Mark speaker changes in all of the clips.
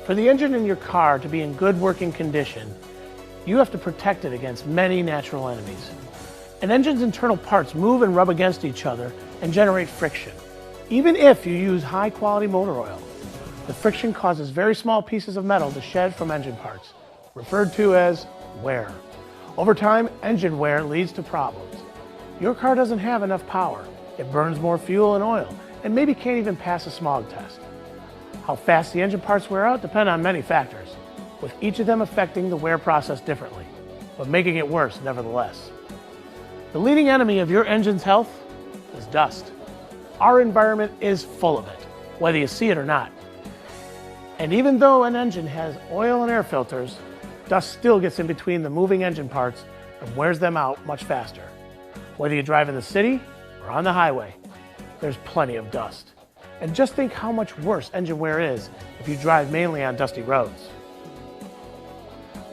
Speaker 1: For the engine in your car to be in good working condition, you have to protect it against many natural enemies. An engine's internal parts move and rub against each other and generate friction. Even if you use high-quality motor oil, the friction causes very small pieces of metal to shed from engine parts, referred to as wear. Over time, engine wear leads to problems. Your car doesn't have enough power. It burns more fuel and oil, and maybe can't even pass a smog test. How fast the engine parts wear out depend on many factors, with each of them affecting the wear process differently, but making it worse nevertheless. The leading enemy of your engine's health is dust. Our environment is full of it, whether you see it or not. And even though an engine has oil and air filters, dust still gets in between the moving engine parts and wears them out much faster. Whether you drive in the city or on the highway, there's plenty of dust. And just think how much worse engine wear is if you drive mainly on dusty roads.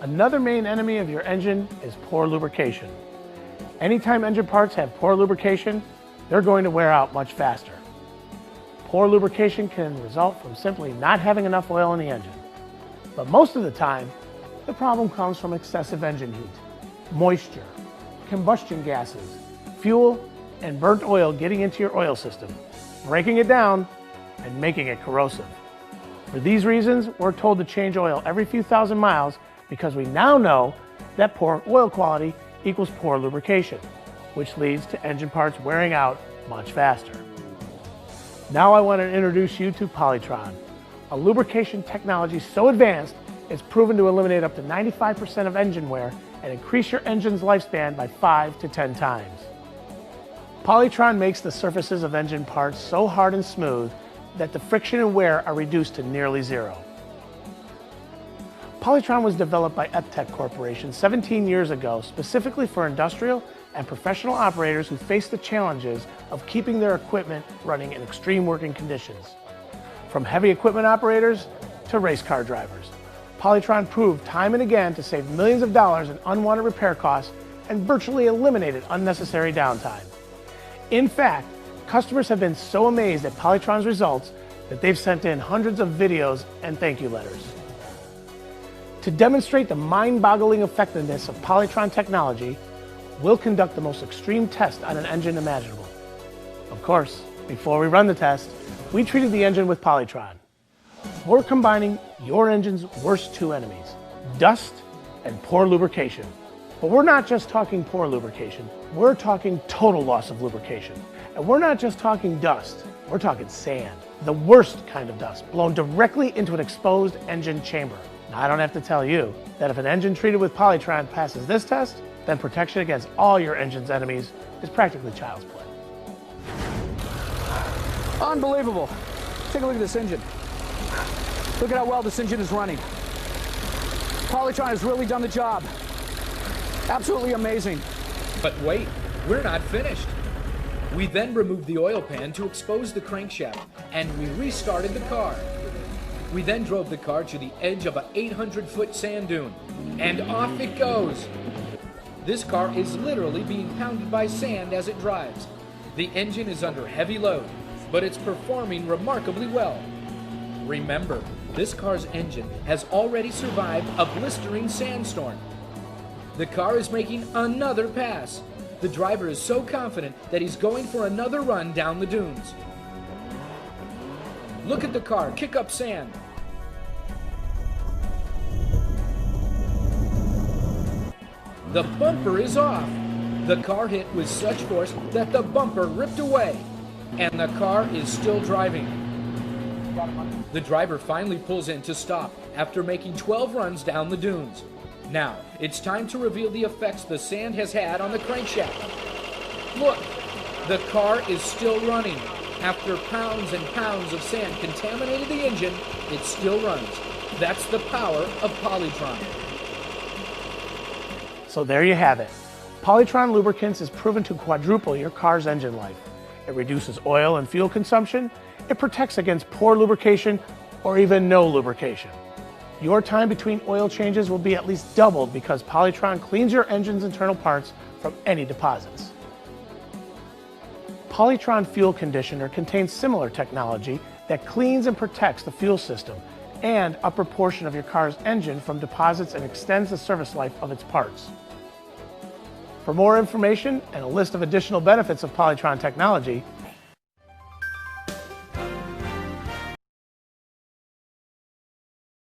Speaker 1: Another main enemy of your engine is poor lubrication. Anytime engine parts have poor lubrication, they're going to wear out much faster. Poor lubrication can result from simply not having enough oil in the engine. But most of the time, the problem comes from excessive engine heat, moisture, combustion gases, fuel, and burnt oil getting into your oil system, breaking it down and making it corrosive. For these reasons, we're told to change oil every few thousand miles because we now know that poor oil quality equals poor lubrication, which leads to engine parts wearing out much faster. Now I want to introduce you to Polytron, a lubrication technology so advanced it's proven to eliminate up to 95% of engine wear and increase your engine's lifespan by 5 to 10 times. Polytron makes the surfaces of engine parts so hard and smooth that the friction and wear are reduced to nearly zero. Polytron was developed by Eptec Corporation 17 years ago specifically for industrial and professional operators who face the challenges of keeping their equipment running in extreme working conditions. From heavy equipment operators to race car drivers, Polytron proved time and again to save millions of dollars in unwanted repair costs and virtually eliminated unnecessary downtime. In fact, customers have been so amazed at Polytron's results that they've sent in hundreds of videos and thank you letters. To demonstrate the mind-boggling effectiveness of Polytron technology, we'll conduct the most extreme test on an engine imaginable. Of course, before we run the test, we treated the engine with Polytron. We're combining your engine's worst two enemies, dust and poor lubrication. But we're not just talking poor lubrication, we're talking total loss of lubrication. And we're not just talking dust, we're talking sand. The worst kind of dust, blown directly into an exposed engine chamber. Now, I don't have to tell you that if an engine treated with Polytron passes this test, then protection against all your engine's enemies is practically child's play.
Speaker 2: Unbelievable. Take a look at this engine. Look at how well this engine is running. Polytron has really done the job. Absolutely amazing.
Speaker 3: But wait, we're not finished. We then removed the oil pan to expose the crankshaft, and we restarted the car. We then drove the car to the edge of an 800-foot sand dune, and off it goes. This car is literally being pounded by sand as it drives. The engine is under heavy load, but it's performing remarkably well. Remember, this car's engine has already survived a blistering sandstorm. The car is making another pass. The driver is so confident that he's going for another run down the dunes. Look at the car kick up sand. The bumper is off. The car hit with such force that the bumper ripped away, and the car is still driving. The driver finally pulls in to stop after making 12 runs down the dunes. Now, it's time to reveal the effects the sand has had on the crankshaft. Look, the car is still running. After pounds and pounds of sand contaminated the engine, it still runs. That's the power of Polytron.
Speaker 1: So there you have it. Polytron lubricants is proven to quadruple your car's engine life. It reduces oil and fuel consumption. It protects against poor lubrication or even no lubrication. Your time between oil changes will be at least doubled because Polytron cleans your engine's internal parts from any deposits. Polytron Fuel Conditioner contains similar technology that cleans and protects the fuel system, and upper portion of your car's engine from deposits and extends the service life of its parts. For more information and a list of additional benefits of Polytron technology,